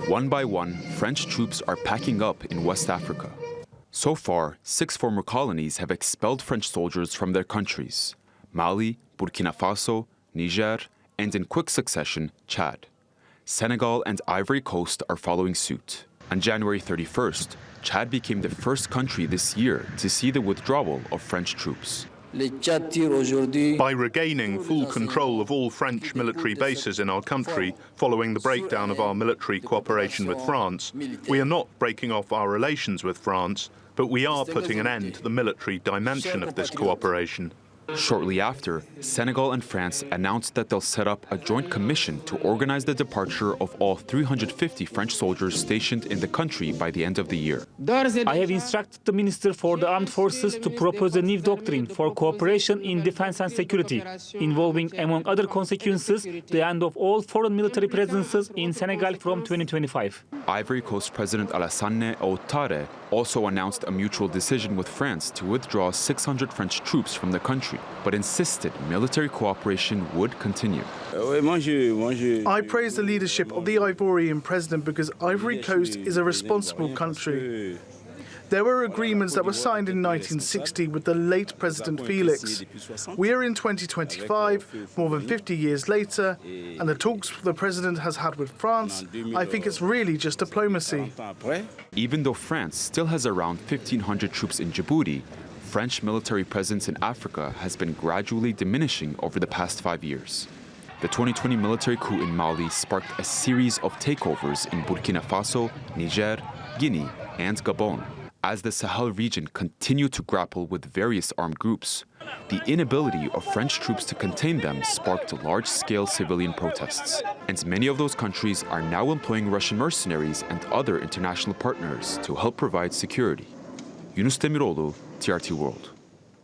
One by one, French troops are packing up in West Africa. So far, 6 former colonies have expelled French soldiers from their countries: Mali, Burkina Faso, Niger, and in quick succession, Chad. Senegal and Ivory Coast are following suit. On January 31st, Chad became the first country this year to see the withdrawal of French troops. By regaining full control of all French military bases in our country following the breakdown of our military cooperation with France, we are not breaking off our relations with France, but we are putting an end to the military dimension of this cooperation. Shortly after, Senegal and France announced that they'll set up a joint commission to organize the departure of all 350 French soldiers stationed in the country by the end of the year. I have instructed the Minister for the Armed Forces to propose a new doctrine for cooperation in defense and security, involving, among other consequences, the end of all foreign military presences in Senegal from 2025. Ivory Coast President Alassane Ouattara also announced a mutual decision with France to withdraw 600 French troops from the country, but insisted military cooperation would continue. I praise the leadership of the Ivorian president because Ivory Coast is a responsible country. There were agreements that were signed in 1960 with the late President Felix. We are in 2025, more than 50 years later, and the talks the president has had with France, I think it's really just diplomacy. Even though France still has around 1,500 troops in Djibouti, French military presence in Africa has been gradually diminishing over the past 5 years. The 2020 military coup in Mali sparked a series of takeovers in Burkina Faso, Niger, Guinea, and Gabon. As the Sahel region continued to grapple with various armed groups, the inability of French troops to contain them sparked large-scale civilian protests. And many of those countries are now employing Russian mercenaries and other international partners to help provide security. Yunus Demiroglu, TRT World.